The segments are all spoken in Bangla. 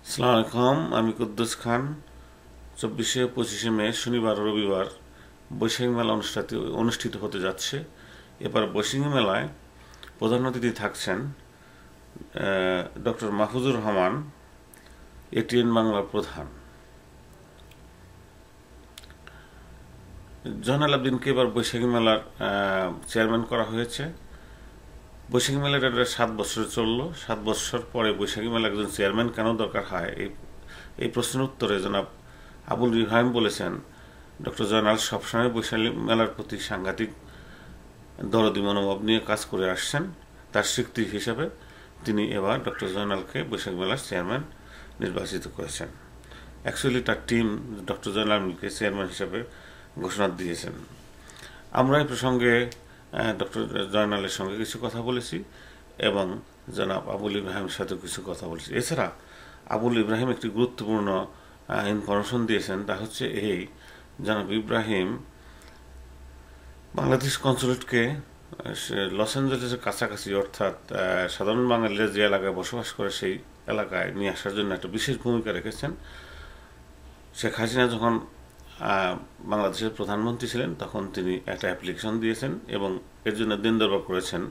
আসসালামু আলাইকুম, আমি কুদ্দুস খান। 24-25 মে শনিবার ও রবিবার বৈশাখী মেলা অনুষ্ঠিত হতে যাচ্ছে। এবার বৈশাখী মেলায় প্রধান অতিথি থাকছেন ডক্টর মাহফুজুর রহমান, এটিএন বাংলার প্রধান। জয়নাল আবেদিনকে এবার বৈশাখী মেলার চেয়ারম্যান করা হয়েছে। বৈশাখী মেলাটা 7 বছর চললো। 7 বছর পরে বৈশাখী মেলা একজন চেয়ারম্যান কেন দরকার হয়, এই প্রশ্নের উত্তরে জনাব আবুল ইব্রাহিম বলেছেন, ডক্টর জয়নাল সবসময় বৈশাখী মেলার প্রতি সাংঘাতিক দরদি মনোভাব নিয়ে কাজ করে আসছেন। তার স্বীকৃতি হিসেবে তিনি এবার ডক্টর জয়নালকে বৈশাখী মেলার চেয়ারম্যান নির্বাচিত করেছেন। অ্যাকচুয়ালি তার টিম ডক্টর জয়নালকে চেয়ারম্যান হিসেবে ঘোষণা দিয়েছেন। আমরা এই প্রসঙ্গে ডক্টর জয়নালের সঙ্গে কিছু কথা বলেছি এবং জনাব আবুল ইব্রাহিমের সাথে কিছু কথা বলেছি। এছাড়া আবুল ইব্রাহিম একটি গুরুত্বপূর্ণ ইনফরমেশন দিয়েছেন, তা হচ্ছে এই, জনাব ইব্রাহিম বাংলাদেশ কনসুলেটকে লস অ্যাঞ্জেলেসের কাছাকাছি, অর্থাৎ সাধারণ বাঙালিরা যে এলাকায় বসবাস করে সেই এলাকায় নিয়ে আসার জন্য একটা বিশেষ ভূমিকা রেখেছেন। শেখ হাসিনা যখন বাংলাদেশের প্রধানমন্ত্রী ছিলেন তখন তিনি একটা অ্যাপ্লিকেশন দিয়েছেন এবং এর জন্য দিন দরবার করেছেন।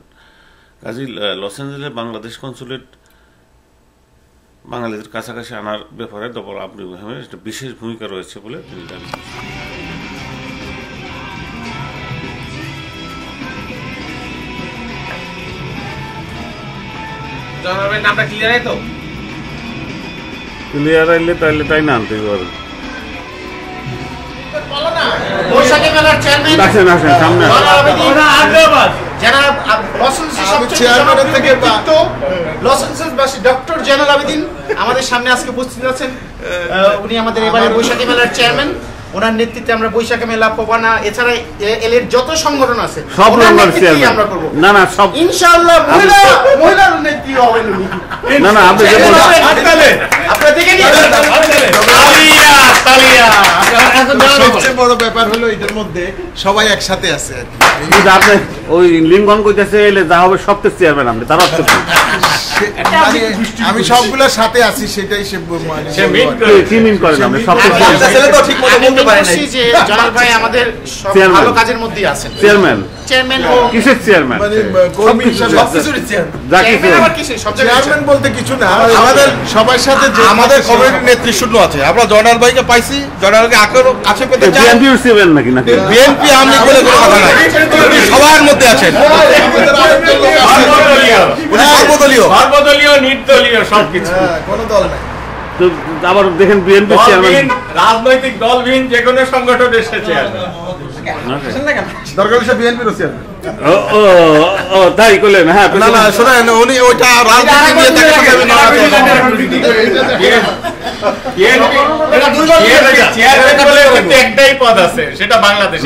কাজী লস অ্যাঞ্জেলেসে বাংলাদেশ কনসুলেট বাঙালিদের কাছাকাছি আনার ব্যাপারে ডক্টর আবুল ইব্রাহিমের একটা বিশেষ ভূমিকা রয়েছে বলে তিনি দাবি করেছেন। নামটা ক্লিয়ার তো ক্লিয়ার আইলে তাইলে তাই না আনতে পারবে। বৈশাখী মেলার চেয়ারম্যান আসেন সামনে ডক্টর জয়নাল আবেদিন আমাদের সামনে আজকে উপস্থিত আছেন। উনি আমাদের এবারে বৈশাখী মেলার চেয়ারম্যান। ওনার নেতৃত্বে আমরা বৈশাখী মেলা, পবানা, এছাড়া এর যত সংগঠন আছে সব আমরা করব। না সব ইনশাআল্লাহ মহিলার নেতৃত্ব হবেন উনি। না আপনি আপনারা দেখে নিন। সবচেয়ে বড় ব্যাপার হলো এটার মধ্যে সবাই একসাথে আছে আর কি। আপনি ওই লিঙ্গন কইতেছে এলে যা হবে সব তো চেয়ারম্যান আপনি, তার অর্থ আমি সবগুলোর সাথে আছি, সেটাই সে মিন করেন আপনি সব ঠিক মতো বলতে পারেন না যে জয়নাল ভাই আমাদের সব ভালো কাজের মধ্যেই আছেন। চেয়ারম্যান কিসের চেয়ারম্যান? মানে কর্মী হিসাবে সবকিছুরই চেয়ারম্যান বলতে কিছু না, আমাদের সবার সাথে আমাদের কমিউনিটি নেতৃত্ব আছে। আমরা জয়নাল ভাইকে পাইছি, জয়নালকে কাছে পেতে চাই। বিএনপি উঠছিলেন নাকি? না বিএনপি আমি বলে কোনো কথা নাই, সবার মধ্যে আছেন, সর্বদলীয় নির্দলীয় সবকিছু, কোনো দল নাই। তো আবার দেখেন বিএনপি চেয়ারম্যান, রাজনৈতিক দলবিহীন যে কোনো সংগঠন এসেছে দরকার হলে বিএনপির চেয়ারম্যান। তাই করলেন? হ্যাঁ না না শোনেন, উনি ওইটা রাজনীতি নিয়ে একটাই পদ আছে, সেটা বাংলাদেশে।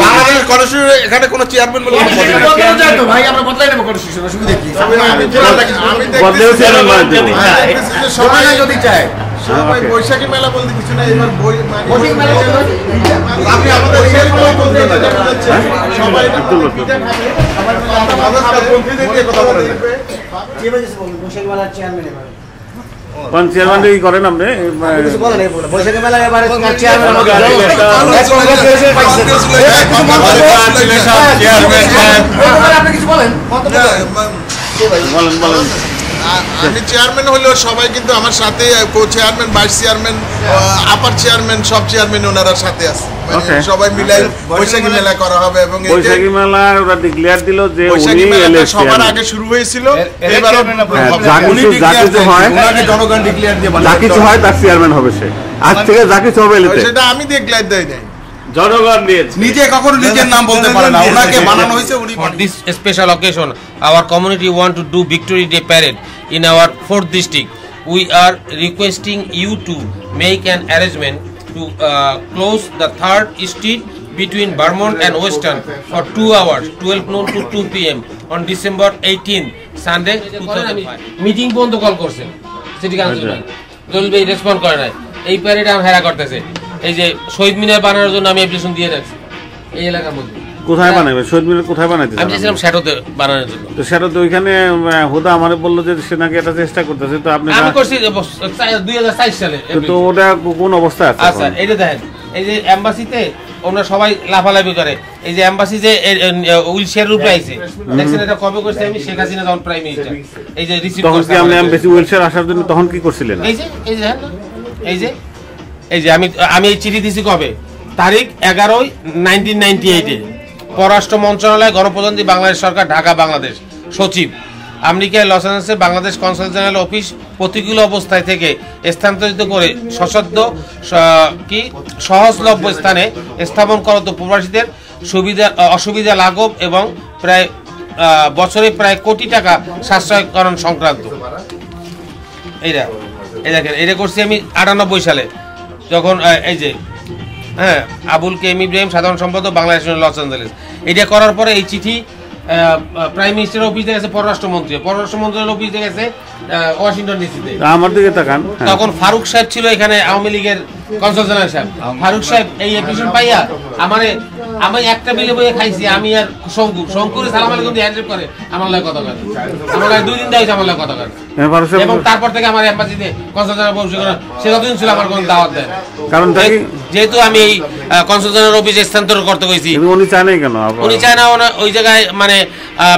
বাংলাদেশ কনস্টিটিউশন এখানে কোনো চেয়ারম্যান বলে ভাই আমরা বদলাই নেব কনস্টিটিউশন, অসুবিধা কি? সবাই যদি চায় সবাই বৈশাখী মেলা বলতে কিছু না, এবার বৈশাখী মেলা আপনি আমাদের সবাই কোন চেয়ারম্যান কি করেন আপনি? বৈশাখী মেলা এবারে চেয়ারম্যান আপনি কিছু বলেন। বলেন। আমি চেয়ারম্যান হলেও সবাই কিন্তু আমার সাথে, কো চেয়ারম্যান, ভাইস চেয়ারম্যান, আপার চেয়ারম্যান, সব চেয়ারম্যান ওনারা সাথে আছে। সবাই মিলাই বৈশাখী মেলা করা হবে এবং বৈশাখী মেলা ওরা ডিক্লেয়ার দিল যে বৈশাখী মেলাটা সবার আগে শুরু হয়েছিল। এবার জনগণ ডিক্লেয়ার দিয়ে যা কিছু হয় তার চেয়ারম্যান হবে সে। আজ থেকে যা কিছু হবে সেটা আমি ডিক্লেয়ার দেই নাই, জনগণ দিয়েছে। নিজে কখনো নিজের নাম বলতে পারে না, ওনাকে বানানো হয়েছে উনি। For this special occasion, our community want to do Victory Day parade in our 4th district. We are requesting you to make an arrangement to close the 3rd street between Vermont and Western for 2 hours, 12 noon to 2 p.m. on December 18th, Sunday 2005. Meeting বন্ধ কল করছেন সিটি কাউন্সিলর, দলিল ভাই রেসপন্ড করে নাই। এই প্যারেড আমি হেরা করতেছে। এই যে শহীদ মিনার বানানোর জন্য আমি অ্যাপ্লিকেশন দিয়ে রাখছি এই এলাকার মধ্যে। কোথায় বানাবে? শহীদ মিনার কোথায় বানাইতে? আমি চাইছিলাম শ্যাডোতে বানানোর জন্য। তো শ্যাডোতে ওইখানে হুদা আমারে বললো যে সে নাকি এটা চেষ্টা করতেছে, তো আপনি? আমি করছি 2024 সালে। তো ওটা কোন অবস্থা আছে? আচ্ছা এইটা দেখেন, এই যে এমবাসিতে ওনারা সবাই লাফালাফি করে, এই যে এমবাসি যে হুইল চেয়ার রূপে আইছে, দেখছেন এটা কবে করছে? আমি শেখ হাসিনা যখন প্রাইম মিনিস্টার, এই যে রিসিভ তখন কি আপনি এমবাসি হুইল চেয়ার আসার জন্য তখন কি করছিলেন? এই যে আমি এই চিঠি দিছি কবে? তারিখ 11/1998 পররাষ্ট্র মন্ত্রণালয়, গণপ্রজাতন্ত্রী বাংলাদেশ সরকার, ঢাকা, বাংলাদেশ। সচিব, আমেরিকায় লস অ্যাঞ্জেলেসে বাংলাদেশ কনসাল জেনারেল অফিস প্রতিকূল অবস্থায় থেকে স্থানান্তরিত করে সশব্দ সহজলভ্য স্থানে স্থাপন করত প্রবাসীদের অসুবিধা লাঘব এবং প্রায় বছরে প্রায় কোটি টাকা সাশ্রয়করণ সংক্রান্ত। এই দেখেন, এটা করছি আমি 98 সালে, যখন এই যে আবুল কে এম ইব্রাহিম, সাধারণ সম্পাদক, বাংলাদেশ লস অ্যাঞ্জেলেস। এটা করার পরে এই চিঠি প্রাইম মিনিস্টার অফিসে গেছে, পররাষ্ট্রমন্ত্রীর অফিসে গেছে ওয়াশিংটন ডিসিতে। আমার দিকে তাকান। তখন ফারুক সাহেব ছিল এখানে, আওয়ামী লীগের কনসাল জেনারেল সাহেব। ফারুক সাহেব এই এপ্লিকেশন পাইয়া আমি একটা বিলে বইয়ে খাইছি, আমি আর শঙ্কুরে সালাম আলাইকুম দিয়ে হ্যান্ডশেক করে আমার লাগে কথা বলে, আমার লাগে 2 দিন দেয় আমার লাগে কথা বলে, এবং তারপর থেকে আমার এম্বাসিতে কনসাল জেনারেল অফিস সে যতদিন ছিল আমার কোনো দাওয়াত দেয়। কারণ যেহেতু আমি এই কনসাল জেনারেল অফিসে স্থানান্তর করতে কইছি, উনি চায় না কেন? উনি চায় না ওই জায়গায় মানে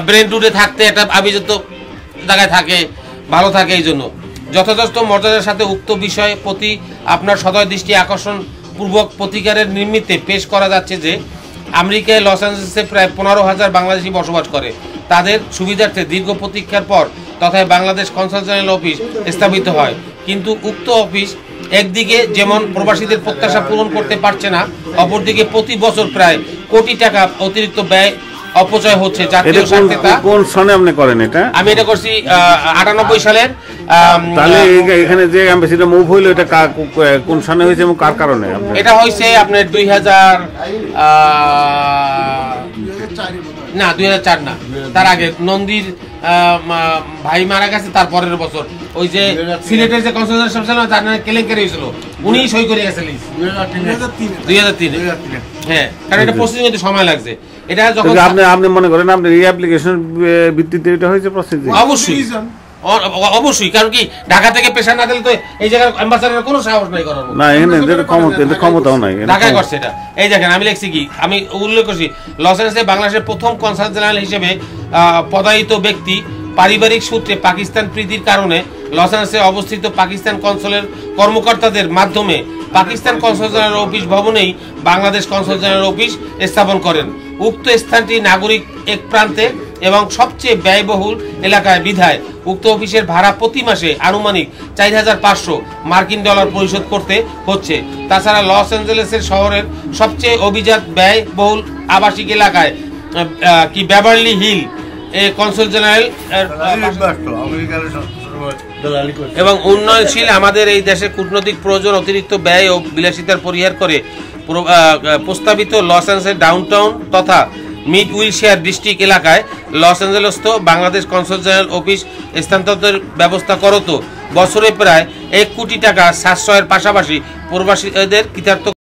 ব্রেন টুডে থাকতে, একটা আবিযুক্ত জায়গায় থাকে, ভালো থাকে। এই জন্য যথাযথ মর্যাদার সাথে উক্ত বিষয়ে প্রতি আপনার সদয় দৃষ্টি আকর্ষণ পূর্বক প্রতিকারের নিমিত্তে পেশ করা যাচ্ছে যে আমেরিকায় লস অ্যাঞ্জেলেসে প্রায় 15,000 বাংলাদেশি বসবাস করে। তাদের সুবিধার্থে দীর্ঘ প্রতীক্ষার পর তথায় বাংলাদেশ কনসাল জেনারেল অফিস স্থাপিত হয়, কিন্তু উক্ত অফিস একদিকে যেমন প্রবাসীদের প্রত্যাশা পূরণ করতে পারছে না, অপরদিকে প্রতি বছর প্রায় কোটি টাকা অতিরিক্ত ব্যয় অপচয় হচ্ছে। জাতীয় স্বার্থে কোন সনে আপনি করেন এটা? আমি এটা করছি 98 সালের। তাহলে এখানে যে এমবাসিটা মুভ হইলো, এটা কোন সনে হয়েছে এবং কার কারণে? এটা হয়েছে আপনার 2004 না, তার আগে নন্দীর ভাই মারা গেছে, তার পরের বছর ওই যে সিলেটের যে কনসালটেন্ট ছিল তার নামে কেলেঙ্কারি হয়েছিল, উনিই সই করে গেছে 2003। হ্যাঁ, কারণ এটা প্রসেসিং হতে সময় লাগছে। এটা যখন আপনি মনে করেন আপনার এই অ্যাপ্লিকেশন ভিত্তিতে এটা হয়েছে প্রসেসিং? অবশ্যই, কারণ কি ঢাকা থেকে প্রেশার না দিলে তো এই জায়গার অ্যাম্বাসাডারের কোনো সাহস নাই করার না, এখানে ক্ষমতাও নাই, ঢাকায় করছে এটা। এই দেখেন, আমি লিখছি কি, আমি উল্লেখ করছি লস অ্যাঞ্জেলেসে বাংলাদেশের প্রথম কনসাল জেনারেল হিসেবে পদায়িত ব্যক্তি পারিবারিক সূত্রে পাকিস্তান প্রীতির কারণে লস অ্যাঞ্জেলেসে অবস্থিত পাকিস্তান কনসুলের কর্মকর্তাদের মাধ্যমে পাকিস্তান কনসাল জেনারেল অফিস ভবনেই বাংলাদেশ কনসাল জেনারেল অফিস স্থাপন করেন। উক্ত স্থানটি নাগরিক এক প্রান্তে এবং সবচেয়ে ব্যয়বহুল এলাকায় বিধায় উক্ত অফিসের ভাড়া প্রতি মাসে আনুমানিক 4,500 মার্কিন ডলার পরিশোধ করতে হচ্ছে। তাছাড়া লস অ্যাঞ্জেলেসের শহরের সবচেয়ে অভিজাত ব্যয়বহুল আবাসিক এলাকায় কি বেভারলি হিল কনসাল জেনারেল এবং উন্নয়নশীল আমাদের এই দেশে কূটনৈতিক প্রয়োজন অতিরিক্ত ব্যয় ও বিলাসিতার পরিহার করে প্রস্তাবিত লস অ্যাঞ্জেলেস ডাউনটাউন তথা মিড উইলশেয়ার ডিস্ট্রিক্ট এলাকায় Los Angeles Bangladesh consul general office স্থানান্তরের ব্যবস্থা করত। বছরে প্রায় 1 কোটি টাকা সাশ্রয়ের পাশাপাশি প্রবাসীদের কৃতার্থ